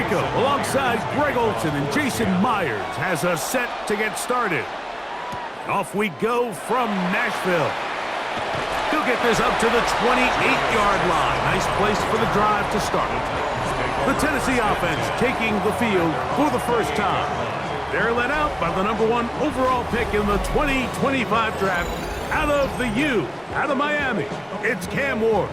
Rico, alongside Greg Olson and Jason Myers, has us set to get started. Off we go from Nashville. He'll get this up to the 28-yard line. Nice place for the drive to start. The Tennessee offense taking the field for the first time. They're led out by the #1 overall pick in the 2025 draft out of the U, out of Miami. It's Cam Ward.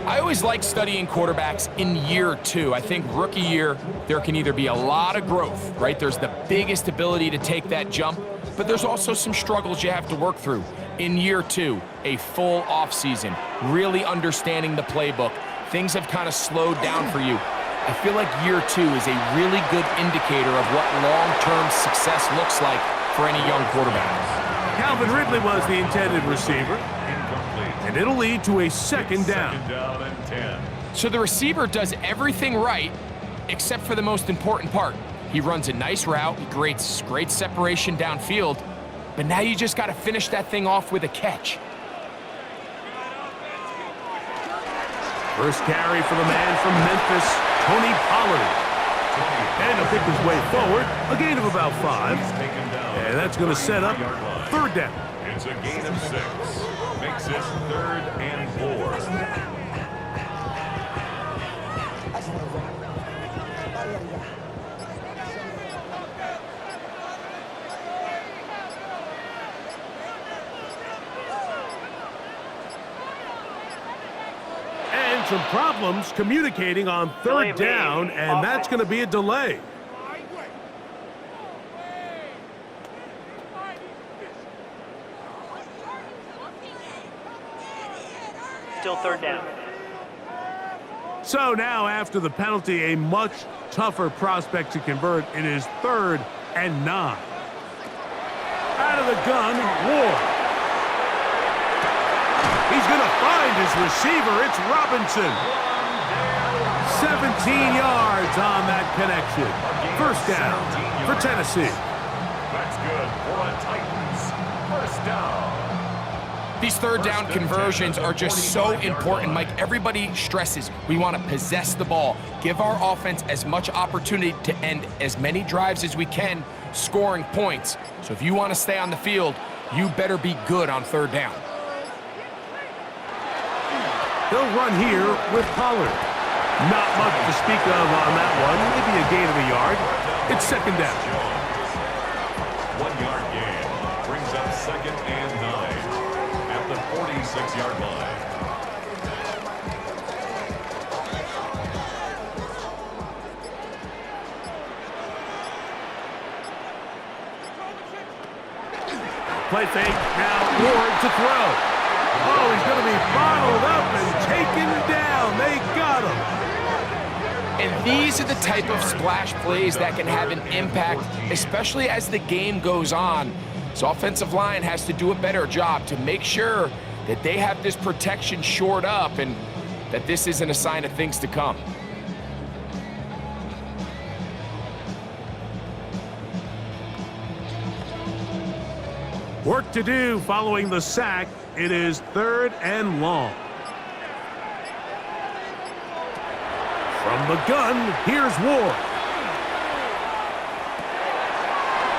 I always like studying quarterbacks in year 2. I think rookie year, there can either be a lot of growth, right? There's the biggest ability to take that jump, but there's also some struggles you have to work through. In year 2, a full offseason, really understanding the playbook. Things have kind of slowed down for you. I feel like year 2 is a really good indicator of what long-term success looks like for any young quarterback. Calvin Ridley was the intended receiver, and it'll lead to a second down. So the receiver does everything right except for the most important part. He runs a nice route, great separation downfield, but now you just got to finish that thing off with a catch. First carry for the man from Memphis, Tony Pollard. And he'll pick his way forward, a gain of about 5. And that's going to set up third down. It's a gain of 6. Makes it 3rd and 4. And some problems communicating on third down, and that's going to be a delay. Still third down. So now, after the penalty, a much tougher prospect to convert. It is 3rd and 9. Out of the gun, Ward. He's going to find his receiver. It's Robinson. 17 yards on that connection. First down for Tennessee. That's good for a Titans. First down. These third down conversions are just so important, Mike. Everybody stresses we want to possess the ball, give our offense as much opportunity to end as many drives as we can, scoring points. So if you want to stay on the field, you better be good on third down. They'll run here with Pollard. Not much to speak of on that one. Maybe a gain of a yard. It's second down. 1-yard gain brings up 2nd and 9 at the 46-yard line. Play fake. Now Ward to throw. Oh, he's going to be bottled up and taken down. They got him. And these are the type of splash plays that can have an impact, especially as the game goes on. So offensive line has to do a better job to make sure that they have this protection shored up and that this isn't a sign of things to come. Work to do following the sack. It is 3rd and long. From the gun, here's Ward.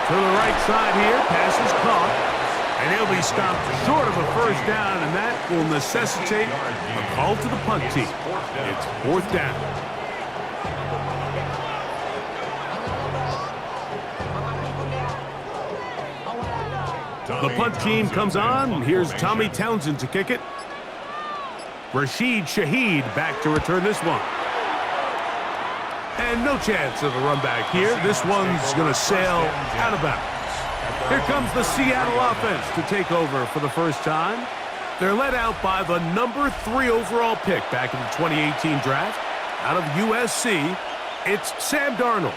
To the right side here, pass is caught. And he'll be stopped short of a first down, and that will necessitate a call to the punt team. It's 4th down. The punt team comes on. Here's Tommy Townsend to kick it. Rashid Shaheed back to return this one. And no chance of a run back here. This one's going to sail out of bounds. Here comes the Seattle offense to take over for the first time. They're led out by the #3 overall pick back in the 2018 draft. Out of USC, it's Sam Darnold.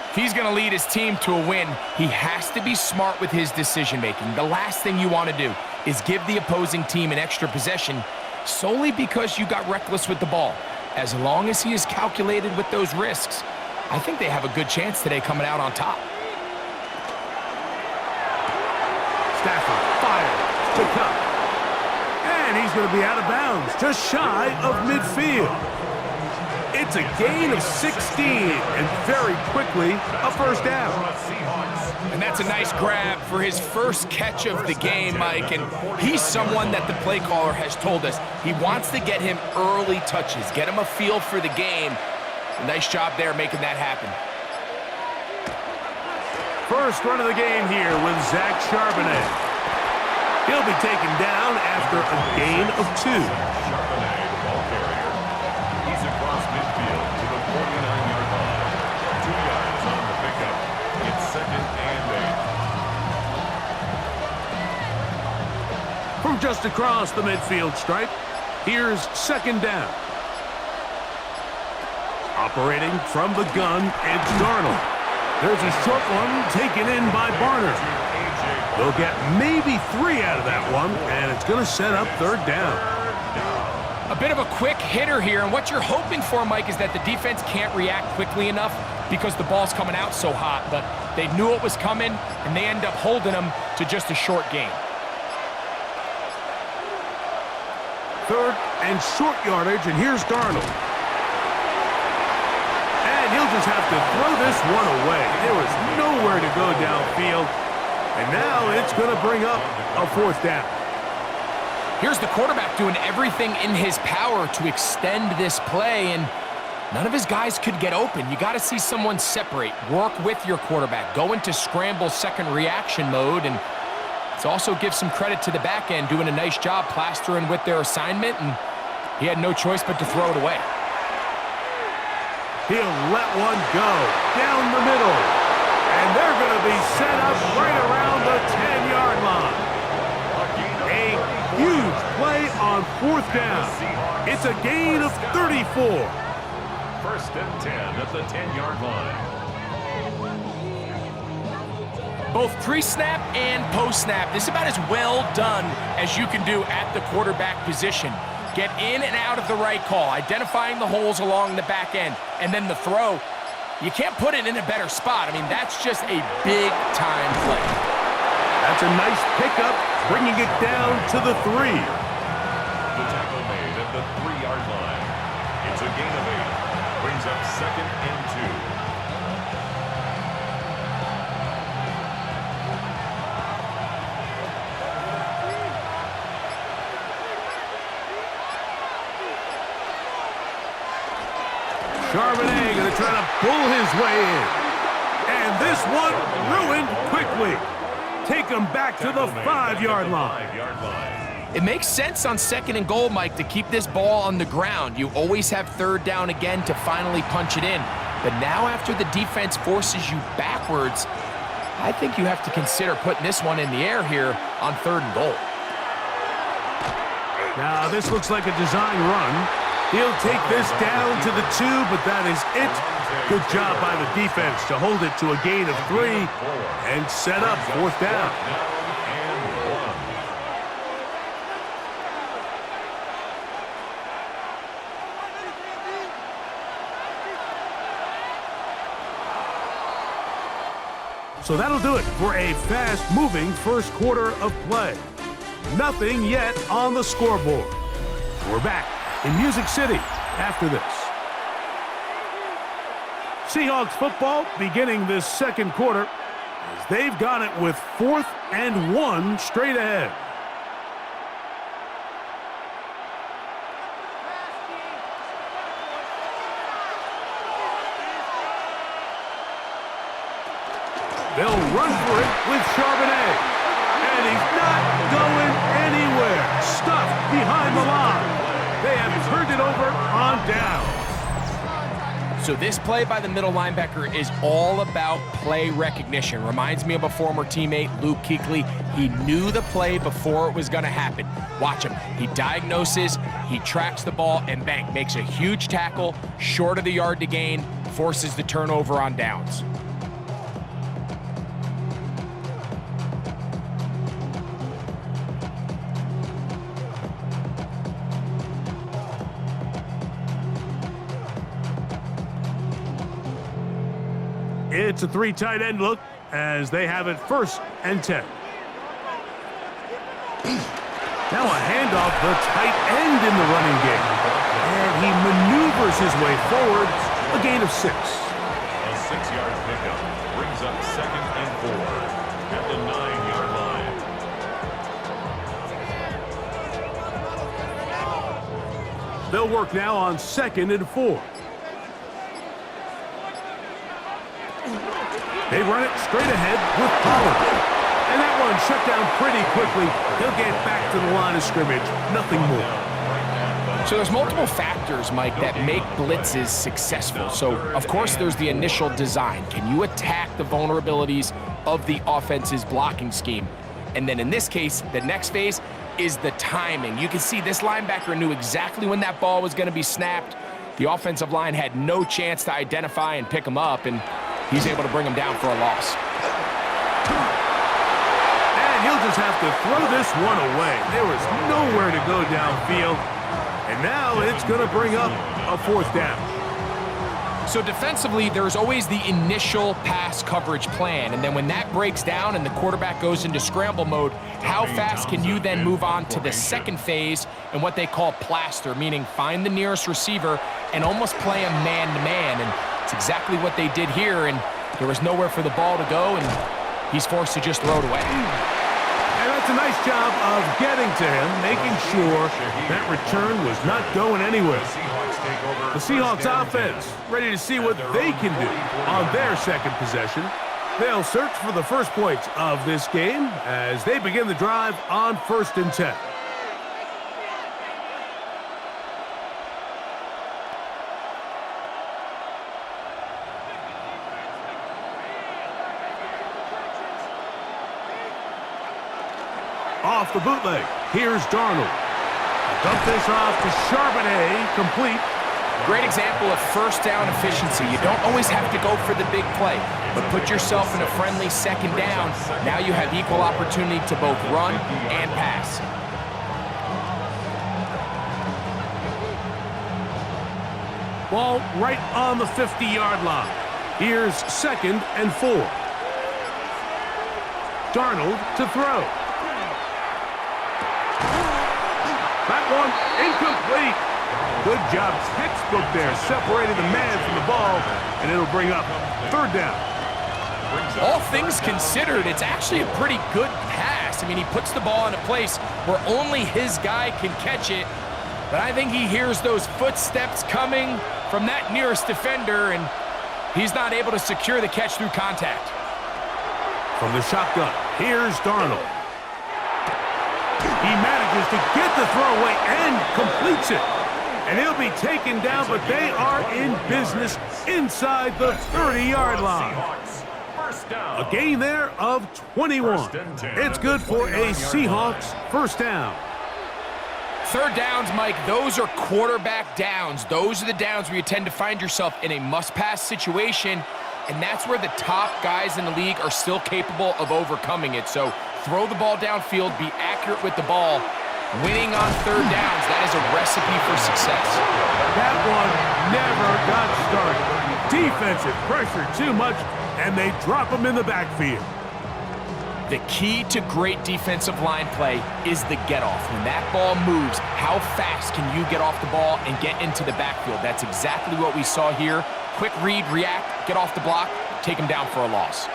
If he's going to lead his team to a win, he has to be smart with his decision-making. The last thing you want to do is give the opposing team an extra possession solely because you got reckless with the ball. As long as he is calculated with those risks, I think they have a good chance today coming out on top. Stafford fires to Cup. And he's going to be out of bounds, just shy of midfield. It's a gain of 16, and very quickly, a first down. And that's a nice grab for his first catch of the game, Mike. And he's someone that the play caller has told us he wants to get him early touches, get him a feel for the game. Nice job there making that happen. First run of the game here with Zach Charbonnet. He'll be taken down after a gain of 2. Charbonnet, the ball carrier. He's across midfield to the 49-yard line. 2 yards on the pickup. It's 2nd and 8. From just across the midfield stripe, here's 2nd down. Operating from the gun, it's Darnold. There's a short one taken in by Barner. They'll get maybe 3 out of that one, and it's going to set up 3rd down. A bit of a quick hitter here, and what you're hoping for, Mike, is that the defense can't react quickly enough because the ball's coming out so hot. But they knew it was coming, and they end up holding them to just a short gain. 3rd and short yardage, and here's Darnold. And he'll just have to throw this one away. There was nowhere to go downfield. And now it's going to bring up a 4th down. Here's the quarterback doing everything in his power to extend this play, and none of his guys could get open. You got to see someone separate, work with your quarterback, go into scramble second reaction mode, and it also gives some credit to the back end doing a nice job plastering with their assignment, and he had no choice but to throw it away. He'll let one go down the middle. And they're going to be set up right around the 10-yard line. A huge play on 4th down. It's a gain of 34. 1st and 10 at the 10-yard line. Both pre-snap and post-snap, this is about as well done as you can do at the quarterback position. Get in and out of the right call, identifying the holes along the back end, and then the throw. You can't put it in a better spot. I mean, that's just a big-time play. That's a nice pickup, bringing it down to the 3. The tackle made at the 3-yard line. It's a gain of 8. Brings up 2nd and 2. Charbonnet going to try to pull his way in. And this one ruined quickly. Take him back to the 5-yard line. It makes sense on 2nd and goal, Mike, to keep this ball on the ground. You always have 3rd down again to finally punch it in. But now after the defense forces you backwards, I think you have to consider putting this one in the air here on 3rd and goal. Now this looks like a design run. He'll take this down to the 2, but that is it. Good job by the defense to hold it to a gain of 3 and set up 4th down. So that'll do it for a fast-moving first quarter of play. Nothing yet on the scoreboard. We're back in Music City after this. Seahawks football beginning this second quarter as they've got it with 4th and 1 straight ahead. They'll run for it with Charbonnet. And he's not going anywhere. Stuffed behind the line. They have turned it over on down. So this play by the middle linebacker is all about play recognition. Reminds me of a former teammate, Luke Kuechly. He knew the play before it was going to happen. Watch him. He diagnoses, he tracks the ball, and bang, makes a huge tackle, short of the yard to gain, forces the turnover on downs. It's a 3 tight end look as they have it 1st and 10. Now a handoff, the tight end in the running game. And he maneuvers his way forward, a gain of 6. A 6-yard pickup brings up 2nd and 4 at the 9-yard line. They'll work now on 2nd and 4. They run it straight ahead with Pollard. And that one shut down pretty quickly. He'll get back to the line of scrimmage. Nothing more. So there's multiple factors, Mike, that make blitzes successful. So, of course, there's the initial design. Can you attack the vulnerabilities of the offense's blocking scheme? And then in this case, the next phase is the timing. You can see this linebacker knew exactly when that ball was going to be snapped. The offensive line had no chance to identify and pick him up, and he's able to bring him down for a loss. And he'll just have to throw this one away. There was nowhere to go downfield. And now it's going to bring up a 4th down. So defensively, there's always the initial pass coverage plan. And then when that breaks down and the quarterback goes into scramble mode, how fast can you then move on to the second phase and what they call plaster, meaning find the nearest receiver and almost play a man-to-man. And it's exactly what they did here. And there was nowhere for the ball to go, and he's forced to just throw it away. And that's a nice job of getting to him, making sure that return was not going anywhere. The Seahawks offense ready to see what they can do on their second possession. They'll search for the first points of this game as they begin the drive on 1st and 10. Off the bootleg, here's Darnold. Dump this off to Charbonnet, complete. Great example of first down efficiency. You don't always have to go for the big play, but put yourself in a friendly 2nd down. Now you have equal opportunity to both run and pass. Ball right on the 50-yard line. Here's 2nd and 4. Darnold to throw. That one incomplete. Good job, textbook there, separating the man from the ball, and it'll bring up 3rd down. All things considered, it's actually a pretty good pass. I mean, he puts the ball in a place where only his guy can catch it, but I think he hears those footsteps coming from that nearest defender, and he's not able to secure the catch through contact. From the shotgun, here's Darnold. He manages to get the throw away and completes it. And he'll be taken down, but they are in business inside the 30-yard line. A gain there of 21. It's good for a Seahawks 1st down. 3rd downs, Mike, those are quarterback downs. Those are the downs where you tend to find yourself in a must-pass situation, and that's where the top guys in the league are still capable of overcoming it. So throw the ball downfield, be accurate with the ball. Winning on 3rd downs, that is a recipe for success. That one never got started. Defensive pressure too much, and they drop him in the backfield. The key to great defensive line play is the get-off. When that ball moves, how fast can you get off the ball and get into the backfield? That's exactly what we saw here. Quick read, react, get off the block, take him down for a loss.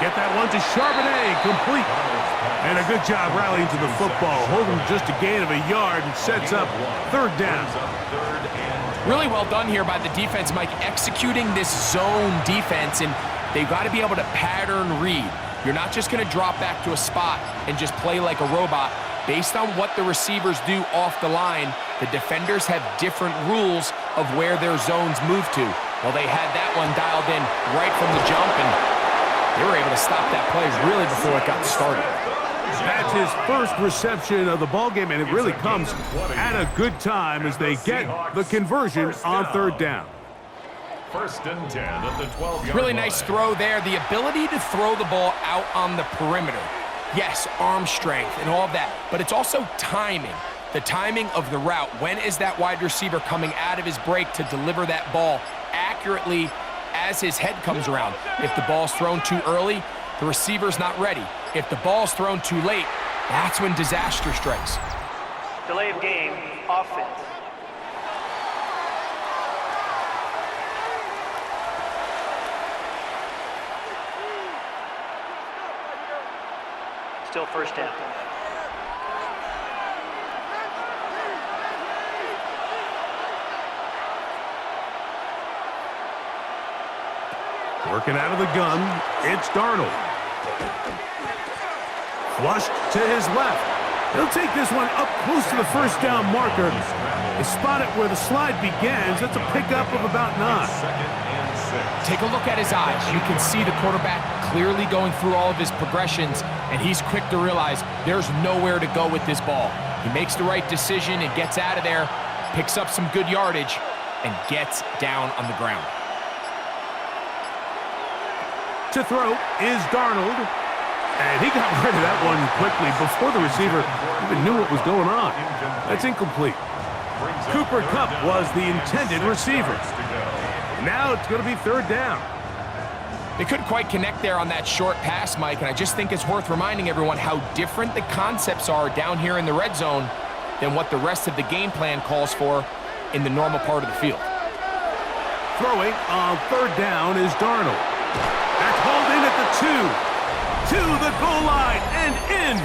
Get that one to Charbonnet, complete. And a good job rallying to the football, holding just a gain of a yard and sets up 3rd down. Really well done here by the defense, Mike, executing this zone defense, and they've got to be able to pattern read. You're not just going to drop back to a spot and just play like a robot. Based on what the receivers do off the line, the defenders have different rules of where their zones move to. Well, they had that one dialed in right from the jump, and they were able to stop that play really before it got started. That's his first reception of the ballgame, and it really comes at a good time as they get the conversion on 3rd down. 1st and 10 at the 12-yard line. Really nice throw there. The ability to throw the ball out on the perimeter. Yes, arm strength and all of that, but it's also timing. The timing of the route. When is that wide receiver coming out of his break to deliver that ball accurately as his head comes around? If the ball's thrown too early, the receiver's not ready. If the ball's thrown too late, that's when disaster strikes. Delay of game, offense. Still first down. Working out of the gun, it's Darnold. Flushed to his left. He'll take this one up close to the first down marker. They spot it where the slide begins. That's a pickup of about 9. Second and 6. Take a look at his eyes. You can see the quarterback clearly going through all of his progressions, and he's quick to realize there's nowhere to go with this ball. He makes the right decision and gets out of there, picks up some good yardage, and gets down on the ground. To throw is Darnold. And he got rid of that one quickly before the receiver even knew what was going on. That's incomplete. Cooper Kupp was the intended receiver. And now it's going to be third down. They couldn't quite connect there on that short pass, Mike, and I just think it's worth reminding everyone how different the concepts are down here in the red zone than what the rest of the game plan calls for in the normal part of the field. Throwing on third down is Darnold. That's hauled in at the 2. To the goal line and in.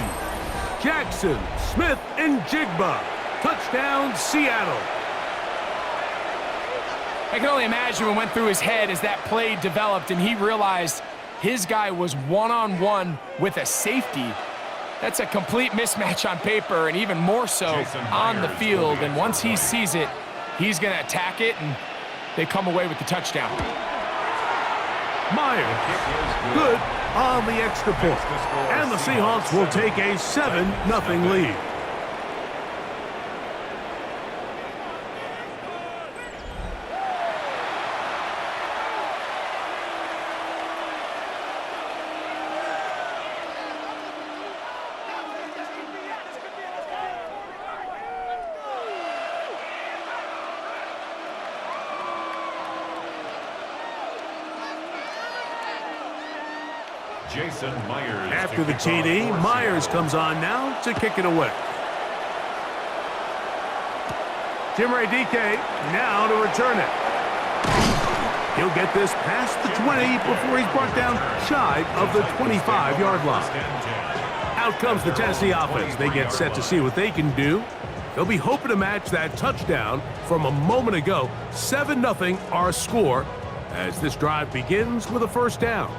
Jackson, Smith, and Jigba. Touchdown, Seattle. I can only imagine what went through his head as that play developed and he realized his guy was one-on-one with a safety. That's a complete mismatch on paper and even more so on the field. And once he sees it, he's going to attack it, and they come away with the touchdown. Myers, good on the extra point. And the Seahawks will take a 7-0 lead. Jason Myers. After the TD, Myers comes on now to kick it away. Jimmy DK now to return it. He'll get this past the 20 before he's brought down shy of the 25-yard line. Out comes the Tennessee offense. They get set to see what they can do. They'll be hoping to match that touchdown from a moment ago. 7-0 our score as this drive begins with a first down.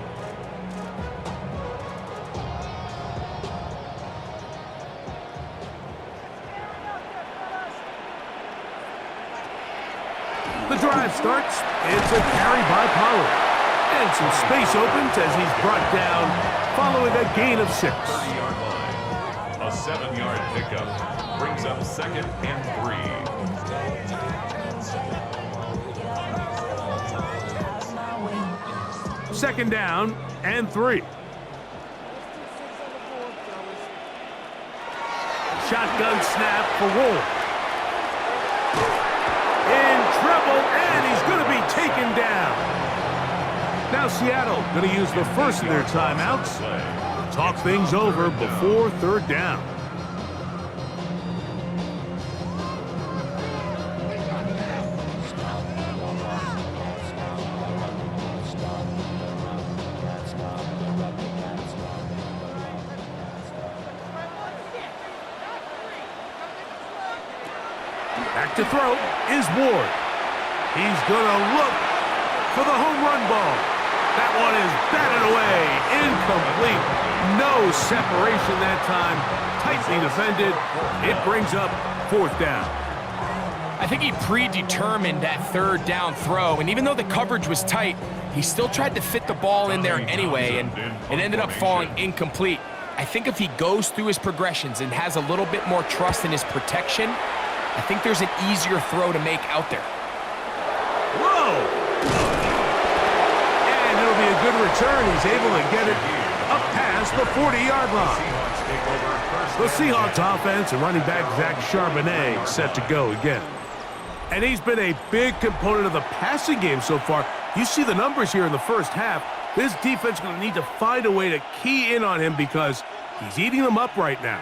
The drive starts. It's a carry by Pollard. And some space opens as he's brought down following a gain of 6. 30-yard line. A 7-yard pickup brings up second and 3. Second down and 3. Shotgun snap for Wolf. In trouble, and he's going to be taken down. Now Seattle going to use the first of their timeouts. Talk things over before third down. Back to throw is Ward. He's going to look for the home run ball. That one is batted away. Incomplete. No separation that time. Tightly defended. It brings up fourth down. I think he predetermined that third down throw, and even though the coverage was tight, he still tried to fit the ball in there anyway, and it ended up falling incomplete. I think if he goes through his progressions and has a little bit more trust in his protection, I think there's an easier throw to make out there. Whoa! And it'll be a good return. He's able to get it up past the 40-yard line. The Seahawks offense and running back Zach Charbonnet set to go again. And he's been a big component of the passing game so far. You see the numbers here in the first half. This defense is going to need to find a way to key in on him because he's eating them up right now.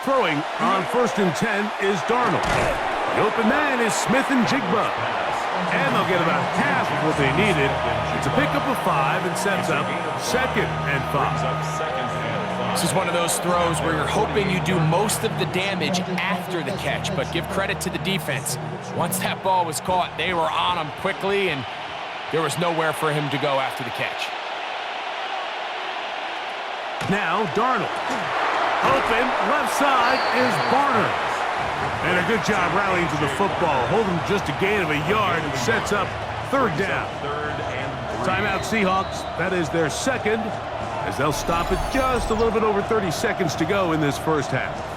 Throwing on 1st and 10 is Darnold. The open man is Smith and Jigba. And they'll get about half of what they needed. It's a pickup of 5 and sets up 2nd and 5. This is one of those throws where you're hoping you do most of the damage after the catch, but give credit to the defense. Once that ball was caught, they were on him quickly, and there was nowhere for him to go after the catch. Now Darnold. Open, left side is Barner. And a good job rallying to the football. Holding just a gain of a yard and sets up 3rd down. Timeout Seahawks. That is their 2nd, as they'll stop it just a little bit over 30 seconds to go in this first half.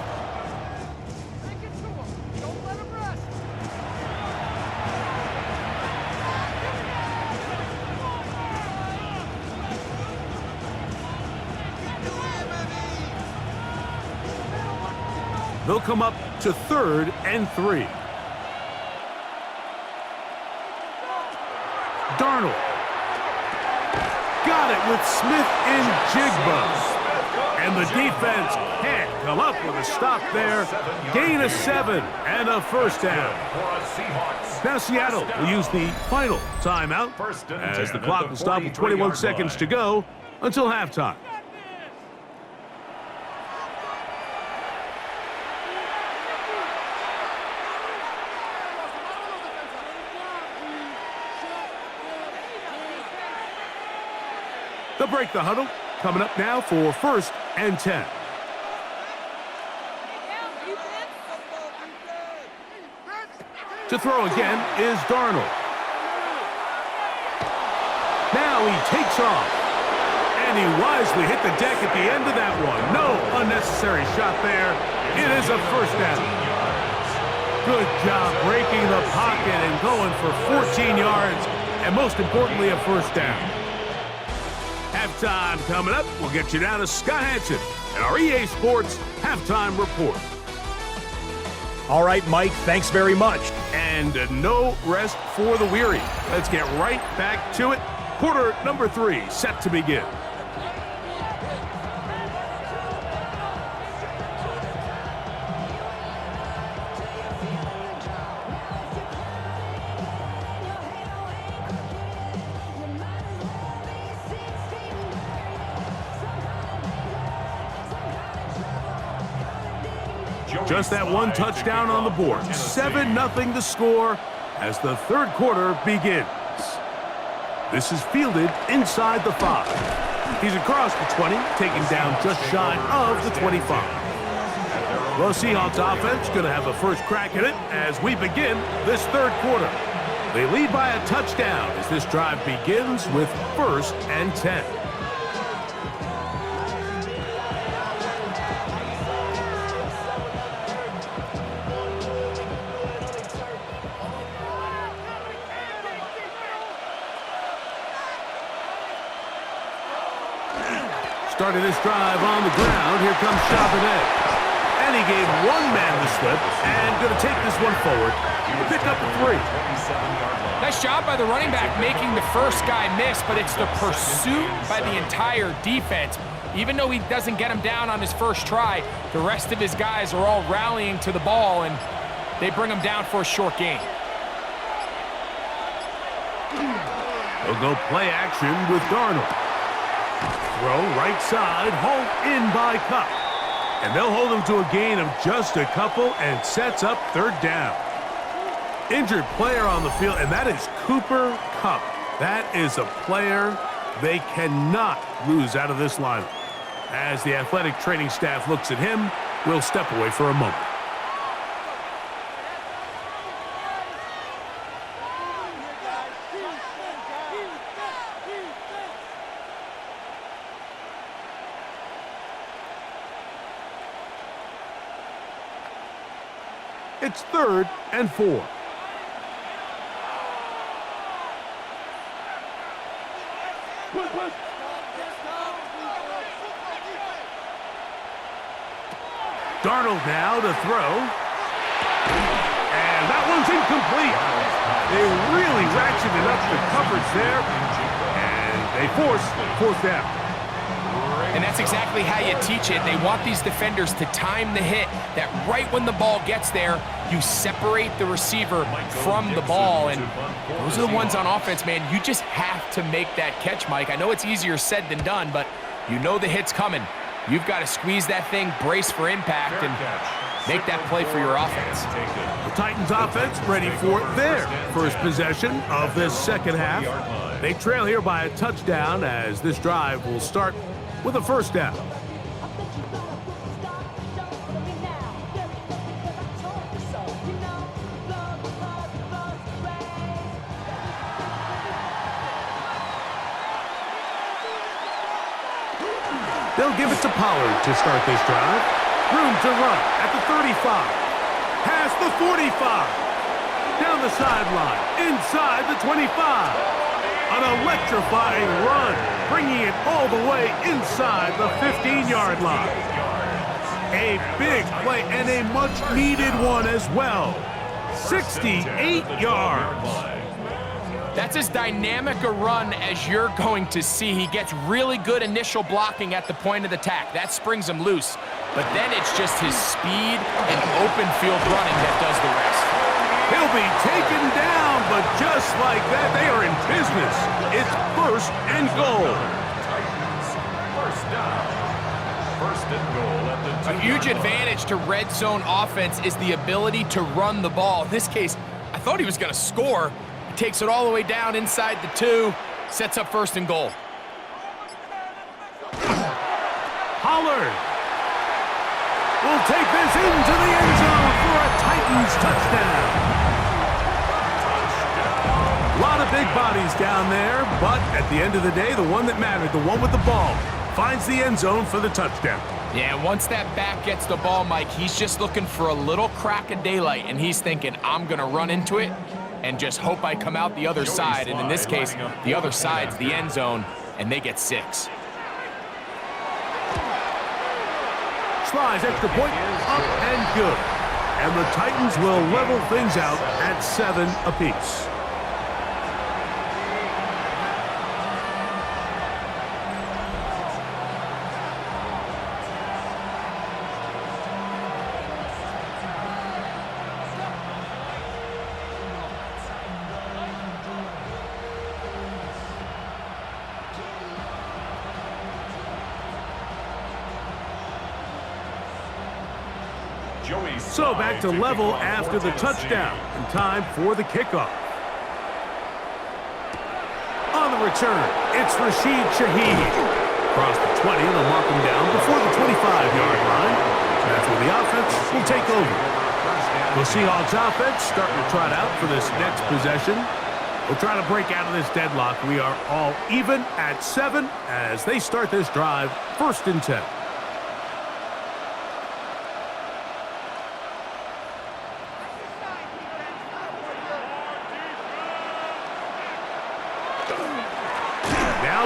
They'll come up to 3rd and 3. Darnold. Got it with Smith and Jigba. And the defense can't come up with a stop there. Gain of 7 and a 1st down. Now Seattle will use the final timeout as the clock will stop with 21 seconds to go until halftime. They'll break the huddle. Coming up now for 1st and 10. To throw again is Darnold. Now he takes off. And he wisely hit the deck at the end of that one. No unnecessary shot there. It is a 1st down. Good job breaking the pocket and going for 14 yards. And most importantly, a 1st down. Halftime coming up. We'll get you down to Scott Hansen and our EA Sports Halftime Report. All right, Mike, thanks very much. And no rest for the weary. Let's get right back to it. Quarter number 3 set to begin. Just that one touchdown on the board. 7-0 the score as the 3rd quarter begins. This is fielded inside the 5. He's across the 20, taken down just shy of the 25. Well, Seahawks offense going to have a first crack at it as we begin this 3rd quarter. They lead by a touchdown as this drive begins with 1st and 10. Started this drive on the ground. Here comes Charbonnet. And he gave one man the slip and going to take this one forward. Pick up a 3. Nice job by the running back making the first guy miss, but it's the pursuit by the entire defense. Even though he doesn't get him down on his first try, the rest of his guys are all rallying to the ball, and they bring him down for a short gain. They'll go play action with Darnold. Throw right side, hauled in by Cup. And they'll hold him to a gain of just a couple and sets up 3rd down. Injured player on the field, and that is Cooper Kupp. That is a player they cannot lose out of this lineup. As the athletic training staff looks at him, we'll step away for a moment. It's 3rd and 4. Darnold now to throw. And that one's incomplete. They really ratcheted up the coverage there. And they force 4th down. And that's exactly how you teach it. They want these defenders to time the hit, that right when the ball gets there, you separate the receiver from the ball. And those are the ones on offense, man. You just have to make that catch, Mike. I know it's easier said than done, but you know the hit's coming. You've got to squeeze that thing, brace for impact, and make that play for your offense. The Titans offense ready for their first possession of this second half. They trail here by a touchdown as this drive will start with a first down. They'll give it to Pollard to start this drive. Room to run at the 35. Past the 45. Down the sideline. Inside the 25. An electrifying run. Bringing it all the way inside the 15-yard line. A big play and a much-needed one as well. 68 yards. That's as dynamic a run as you're going to see. He gets really good initial blocking at the point of the attack. That springs him loose. But then it's just his speed and open field running that does the rest. He'll be taken down, but just like that, they are in business. It's first and goal. First down. First and goal at the 2-yard line. A huge advantage to red zone offense is the ability to run the ball. In this case, I thought he was going to score. Takes it all the way down inside the 2, sets up first and goal. Pollard will take this into the end zone for a Titans touchdown. A lot of big bodies down there, but at the end of the day, the one that mattered, the one with the ball, finds the end zone for the touchdown. Yeah, once that back gets the ball, Mike, he's just looking for a little crack of daylight, and he's thinking, I'm going to run into it and just hope I come out the other side. And in this case, the other side's the end zone, and they get 6. Slides extra point, up and good. And the Titans will level things out at 7 apiece. So back to level after the touchdown, and time for the kickoff. On the return, it's Rashid Shaheed. Across the 20, they'll mark him down before the 25-yard line. That's where the offense will take over. The Seahawks offense starting to trot out for this next possession. We'll try to break out of this deadlock. We are all even at 7 as they start this drive, 1st and 10.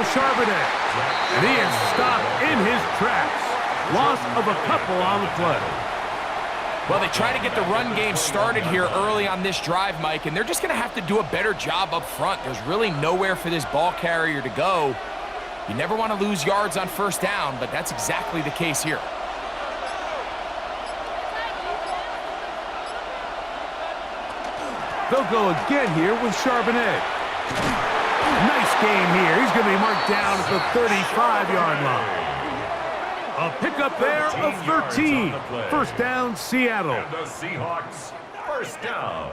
Charbonnet, and he is stopped in his tracks. Loss of a couple on the play. Well, they try to get the run game started here early on this drive, Mike, and they're just going to have to do a better job up front. There's really nowhere for this ball carrier to go. You never want to lose yards on first down, but that's exactly the case here. They'll go again here with Charbonnet. Nice game here. He's going to be marked down at the 35-yard line. A pickup there of 13. First down, Seattle. And the Seahawks, first down.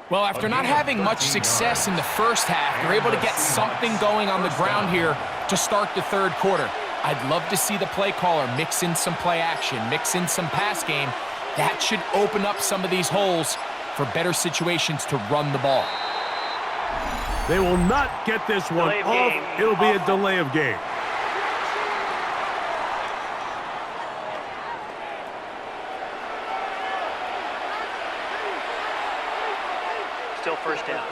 Well, after not having much success in the first half, they're able to get something going on the ground here to start the third quarter. I'd love to see the play caller mix in some play action, mix in some pass game. That should open up some of these holes for better situations to run the ball. They will not get this one off. It'll be a delay of game. Still first down.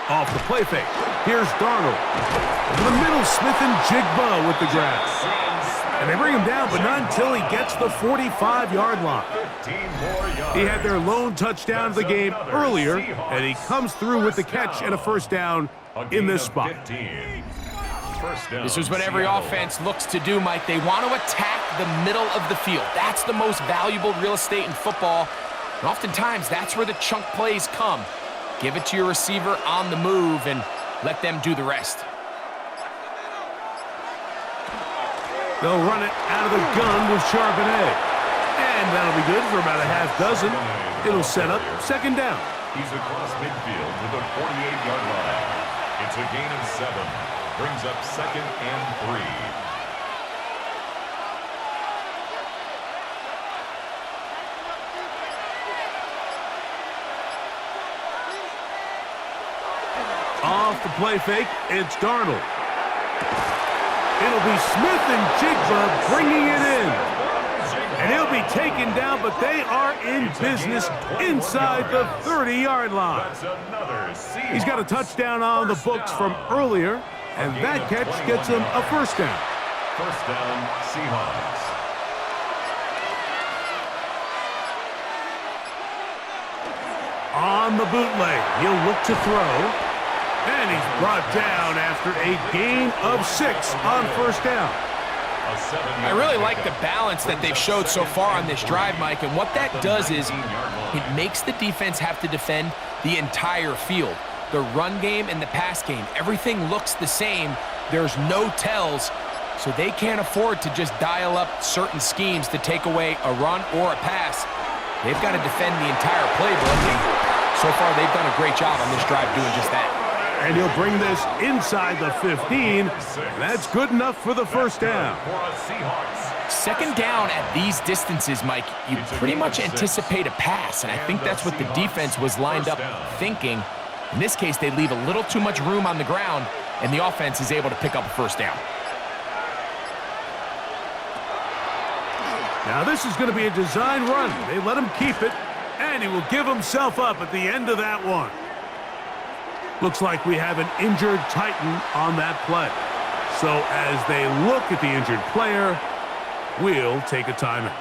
Off the play fake. Here's Darnold. To the middle, Smith and Jigba with the grab. And they bring him down, but not until he gets the 45-yard line. 15 more yards. He had their lone touchdown of the game earlier, and he comes through with the catch and a first down in this spot. This is what every offense looks to do, Mike. They want to attack the middle of the field. That's the most valuable real estate in football. And oftentimes, that's where the chunk plays come. Give it to your receiver on the move and let them do the rest. They'll run it out of the gun with Charbonnet. And that'll be good for about a half dozen. It'll set up second down. He's across midfield to the 48-yard line. It's a gain of 7. Brings up second and 3. Off the play fake, it's Darnold. It'll be Smith and Jigba bringing it in. And he'll be taken down, but they are in business inside the 30-yard line. He's got a touchdown on the books from earlier, and that catch gets him a first down. First down, Seahawks. On the bootleg, he'll look to throw. And he's brought down after a gain of 6 on first down. I really like the balance that they've showed so far on this drive, Mike, and what that does is it makes the defense have to defend the entire field. The run game and the pass game, everything looks the same. There's no tells, so they can't afford to just dial up certain schemes to take away a run or a pass. They've got to defend the entire playbook, and so far they've done a great job on this drive doing just that. And he'll bring this inside the 15. That's good enough for the first down. Second down at these distances, Mike, you pretty much anticipate a pass, and I think that's what the defense was lined up thinking. In this case, they leave a little too much room on the ground, and the offense is able to pick up a first down. Now this is going to be a design run. They let him keep it, and he will give himself up at the end of that one. Looks like we have an injured Titan on that play. So as they look at the injured player, we'll take a timeout.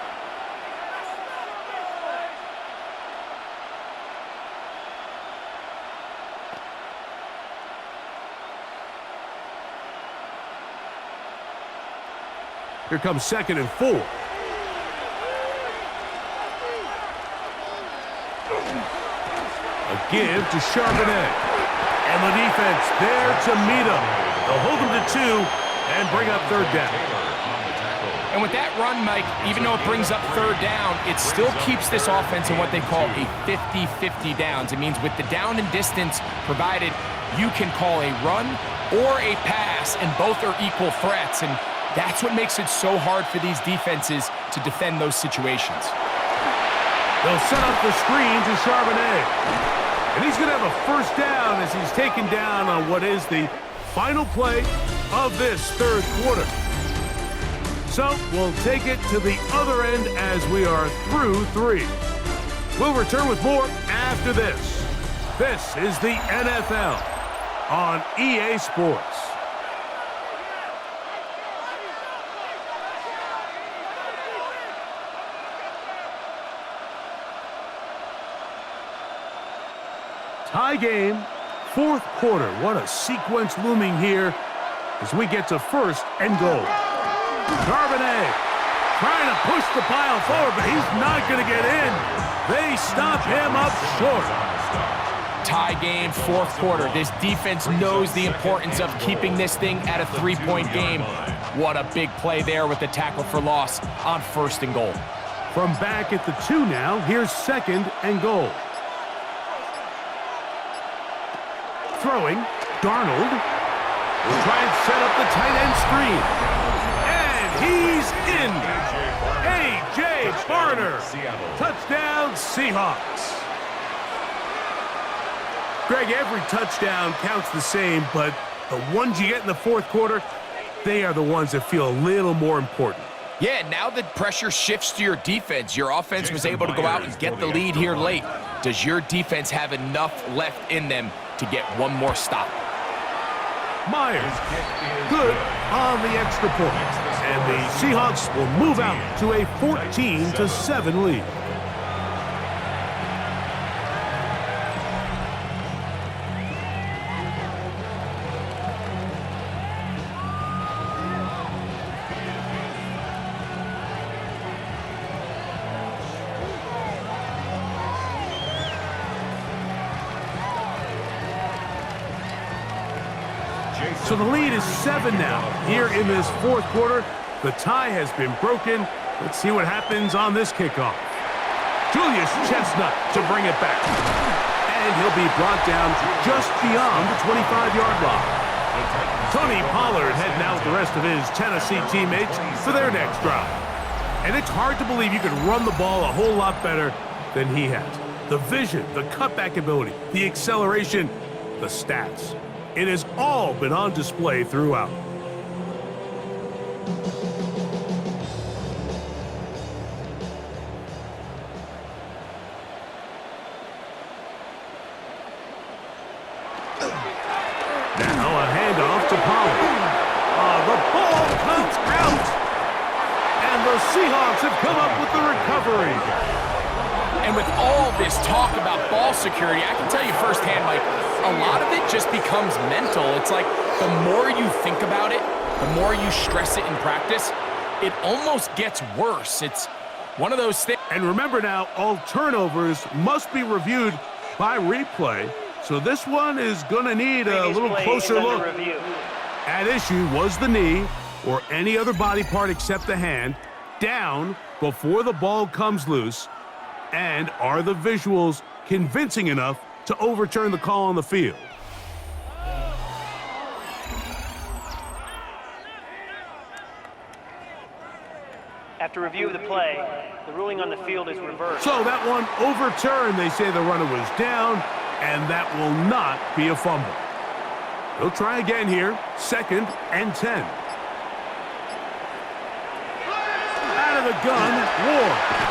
Here comes second and 4. A give to Charbonnet. And the defense there to meet him. They'll hold him to 2 and bring up third down. And with that run, Mike, even though it brings up third down, it still keeps this offense in what they call a 50-50 downs. It means with the down and distance provided, you can call a run or a pass, and both are equal threats. And that's what makes it so hard for these defenses to defend those situations. They'll set up the screen to Charbonnet. And he's going to have a first down as he's taken down on what is the final play of this third quarter. So we'll take it to the other end as we are through 3. We'll return with more after this. This is the NFL on EA Sports. Tie game, fourth quarter. What a sequence looming here as we get to first and goal. Charbonnet trying to push the pile forward, but he's not going to get in. They stop him up short. Tie game, fourth quarter. This defense knows the importance of keeping this thing at a 3-point game. What a big play there with the tackle for loss on first and goal. From back at the 2 now, here's second and goal. Throwing, Darnold will try and set up the tight end screen. And he's in. A.J. Barner. Touchdown, Seahawks. Greg, every touchdown counts the same, but the ones you get in the fourth quarter, they are the ones that feel a little more important. Yeah, now the pressure shifts to your defense. Your offense was able to go out and get the lead here late. Does your defense have enough left in them to get one more stop? Myers, good on the extra point. And the Seahawks will move out to a 14-7 lead. So the lead is 7 now. Here in this fourth quarter, the tie has been broken. Let's see what happens on this kickoff. Julius Chestnut to bring it back. And he'll be brought down just beyond the 25-yard line. Tony Pollard heading out with the rest of his Tennessee teammates for their next drive. And it's hard to believe you can run the ball a whole lot better than he has. The vision, the cutback ability, the acceleration, the stats. It has all been on display throughout. Now a handoff to Pollard. The ball comes out. And the Seahawks have come up with the recovery. And with all this talk about ball security, I can tell you firsthand, Mike, a lot of it just becomes mental. It's like the more you think about it, the more you stress it in practice, it almost gets worse. It's one of those things. And remember now, all turnovers must be reviewed by replay. So this one is going to need a little closer look. At issue was the knee or any other body part except the hand down before the ball comes loose. And are the visuals convincing enough to overturn the call on the field? After review of the play, the ruling on the field is reversed. So that one overturned. They say the runner was down, and that will not be a fumble. They'll try again here, 2nd and 10. Out of the gun, Ward.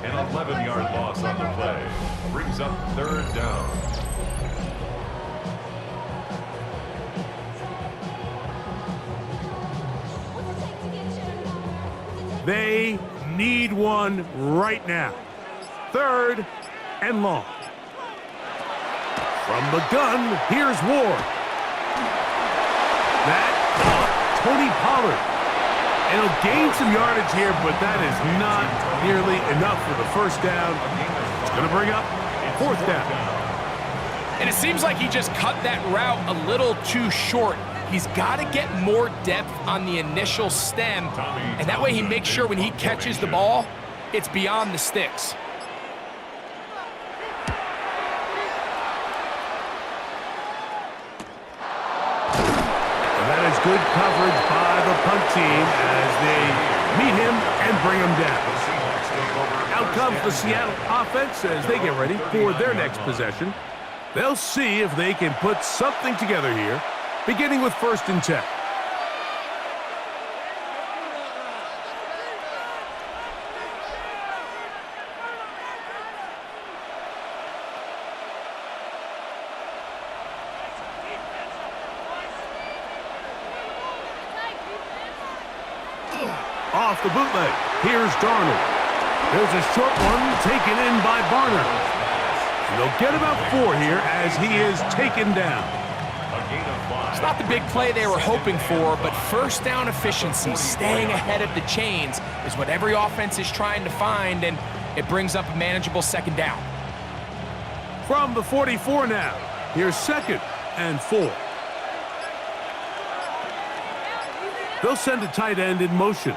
An 11-yard loss on the play. Brings up 3rd down. They need one right now. 3rd and long. From the gun, here's Ward. That caught Tony Pollard. And he'll gain some yardage here, but that is not nearly enough for the first down. It's going to bring up 4th down. And it seems like he just cut that route a little too short. He's got to get more depth on the initial stem, and that way he makes sure when he catches the ball, it's beyond the sticks. That is good coverage by the punt team as they meet him and bring him down. Out comes the Seattle offense as they get ready for their next possession. They'll see if they can put something together here, beginning with 1st and 10. Off the bootleg. Here's Darnold. There's a short one taken in by Barner. And they'll get about 4 here as he is taken down. It's not the big play they were hoping for, but first down efficiency, staying ahead of the chains, is what every offense is trying to find, and it brings up a manageable 2nd down. From the 44 now, here's 2nd and 4. They'll send a tight end in motion.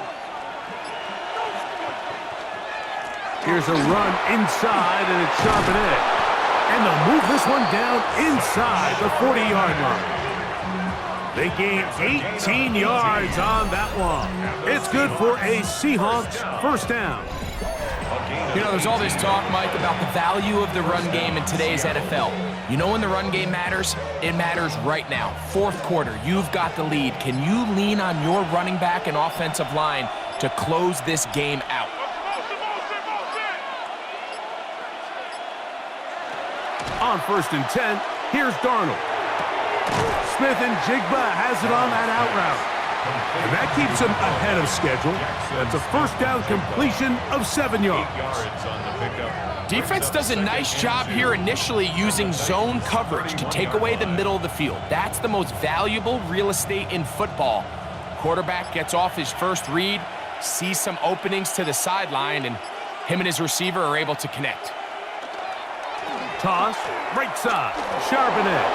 Here's a run inside, and it's sharp and edge. And they'll move this one down inside the 40-yard line. They gain 18 yards on that one. It's good for a Seahawks 1st down. You know, there's all this talk, Mike, about the value of the run game in today's NFL. You know when the run game matters? It matters right now. 4th quarter, you've got the lead. Can you lean on your running back and offensive line to close this game out? On 1st and 10, Here's Darnold. Smith and Jigba has it on that out route. And that keeps him ahead of schedule. That's a first down completion of 7 yards. Defense does a nice job here initially using zone coverage to take away the middle of the field. That's the most valuable real estate in football. Quarterback gets off his first read, sees some openings to the sideline, and him and his receiver are able to connect. Toss, right side, Charbonnet.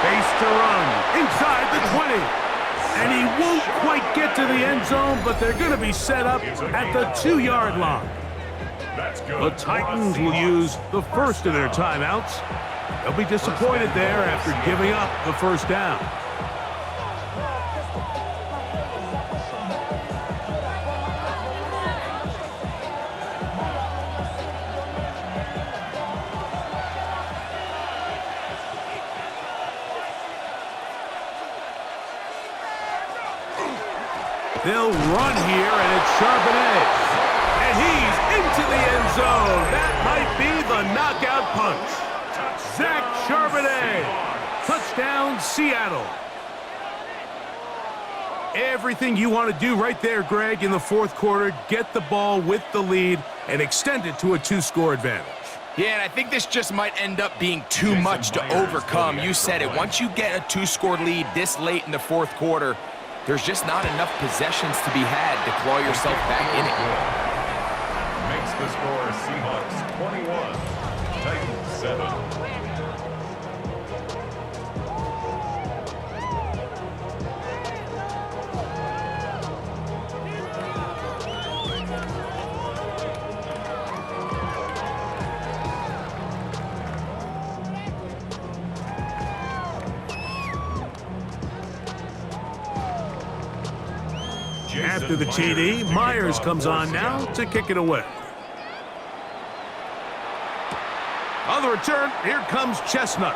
Space to run, inside the 20. And he won't quite get to the end zone, but they're going to be set up at the 2-yard line. The Titans will use the first of their timeouts. They'll be disappointed there after giving up the first down. They'll run here, and it's Charbonnet. And he's into the end zone. That might be the knockout punch. Zach Charbonnet. Touchdown, Seattle. Everything you want to do right there, Greg, in the fourth quarter. Get the ball with the lead and extend it to a 2-score advantage. Yeah, and I think this just might end up being too much to overcome. You said it. Once you get a 2-score lead this late in the fourth quarter, there's just not enough possessions to be had to claw yourself back in it. Makes the score Seahawks 21, Titans 7. After the TD, Myers comes on now to kick it away. On the return, here comes Chestnut.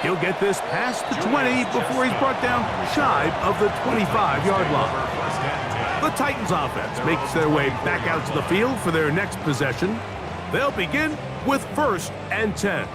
He'll get this past the 20 before he's brought down shy of the 25-yard line. The Titans offense makes their way back out to the field for their next possession. They'll begin with 1st and 10.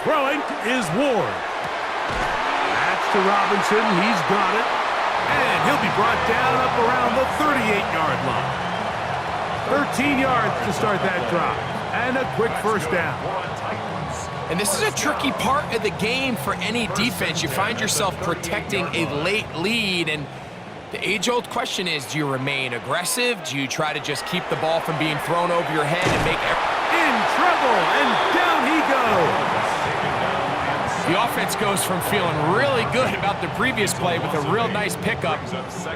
Throwing is Ward. That's to Robinson. He's got it. And he'll be brought down up around the 38-yard line. 13 yards to start that drive. And a quick first down. And this is a tricky part of the game for any defense. You find yourself protecting a late lead, and the age-old question is, do you remain aggressive? Do you try to just keep the ball from being thrown over your head and make in trouble, and down he goes. The offense goes from feeling really good about the previous play with a real nice pickup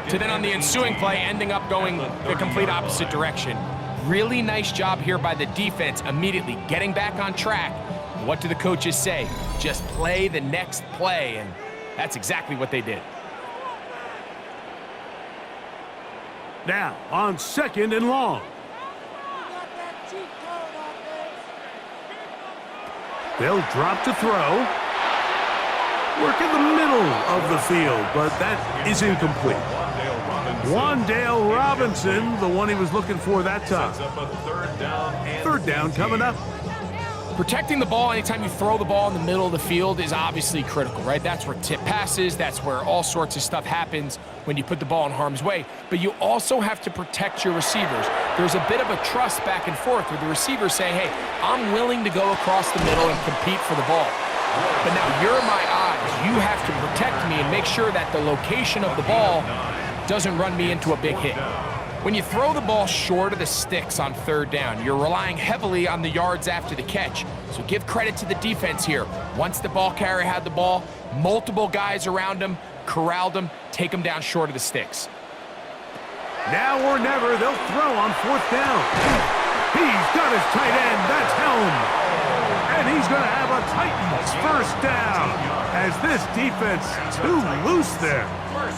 to then on the ensuing play ending up going the complete opposite direction. Really nice job here by the defense immediately getting back on track. What do the coaches say? Just play the next play, and that's exactly what they did. Now on 2nd and long. They'll drop to throw. Work in the middle of the field, but that is incomplete. Wandale Robinson, the one he was looking for that time. Third down coming up. Protecting the ball anytime you throw the ball in the middle of the field is obviously critical, right? That's where tip passes, that's where all sorts of stuff happens when you put the ball in harm's way. But you also have to protect your receivers. There's a bit of a trust back and forth where the receivers say, hey, I'm willing to go across the middle and compete for the ball. But now you're my eyes. You have to protect me and make sure that the location of the ball doesn't run me into a big hit. When you throw the ball short of the sticks on 3rd down, you're relying heavily on the yards after the catch. So give credit to the defense here. Once the ball carrier had the ball, multiple guys around him, corralled him, take him down short of the sticks. Now or never, they'll throw on 4th down. He's got his tight end, that's Helm. And he's going to have a Titans first down as this defense too loose there.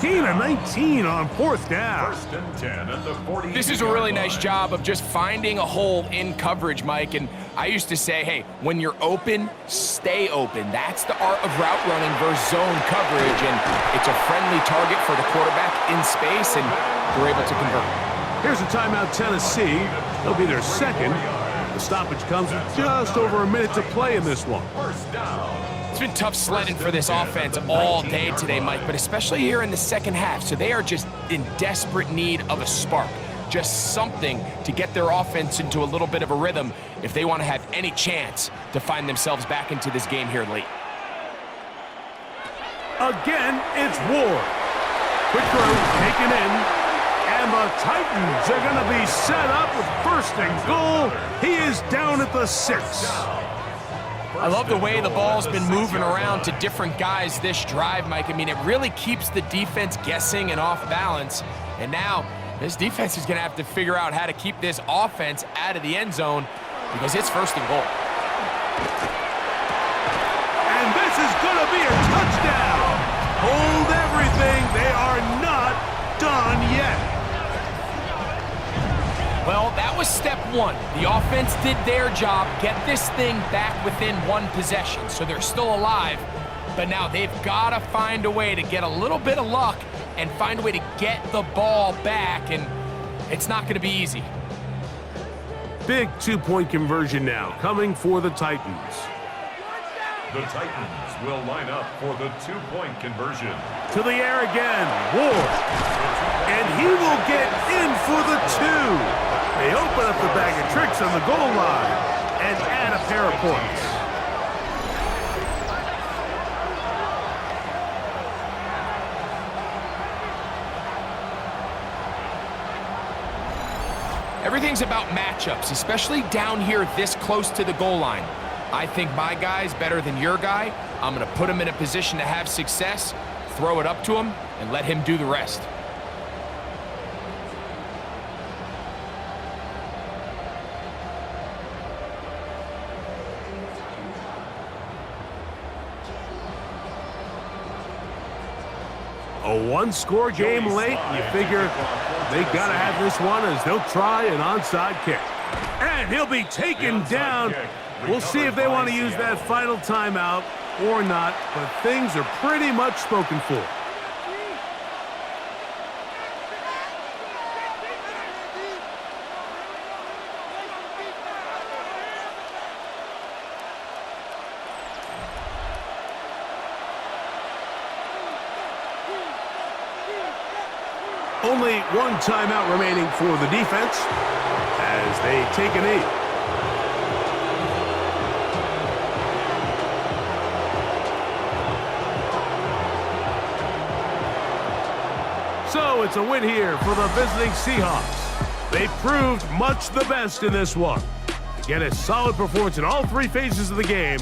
Gain of 19 on 4th down. 1st and 10 at the 40. This is a really nice job of just finding a hole in coverage, Mike. And I used to say, hey, when you're open, stay open. That's the art of route running versus zone coverage. And it's a friendly target for the quarterback in space, and they're able to convert. Here's a timeout, Tennessee. They'll be their second. The stoppage comes with just over a minute to play in this one. 1st down. It's been tough sledding for this offense all day today, Mike, but especially here in the second half. So they are just in desperate need of a spark, just something to get their offense into a little bit of a rhythm if they want to have any chance to find themselves back into this game here late. Again, it's Ward. Quick throw, taken in. And the Titans are going to be set up with 1st and goal. He is down at the 6. I love the way the ball's been moving around to different guys this drive, Mike. I mean, it really keeps the defense guessing and off balance. And now this defense is going to have to figure out how to keep this offense out of the end zone because it's 1st and goal. And this is going to be a touchdown. Hold everything. They are not done yet. Well, that was step one. The offense did their job, get this thing back within 1 possession, so they're still alive. But now they've got to find a way to get a little bit of luck and find a way to get the ball back, and it's not going to be easy. Big 2-point conversion now coming for the Titans. The Titans will line up for the 2-point conversion. To the air again, Ward. And he will get in for the 2. They open up the bag of tricks on the goal line and add a pair of points. Everything's about matchups, especially down here this close to the goal line. I think my guy's better than your guy. I'm going to put him in a position to have success, throw it up to him, and let him do the rest. A 1-score game late, you figure they got to have this one as they'll try an onside kick. And he'll be taken down. We'll see if they want to use that final timeout or not, but things are pretty much spoken for. Only 1 timeout remaining for the defense as they take a knee. So it's a win here for the visiting Seahawks. They proved much the best in this one. Again, a solid performance in all 3 phases of the game.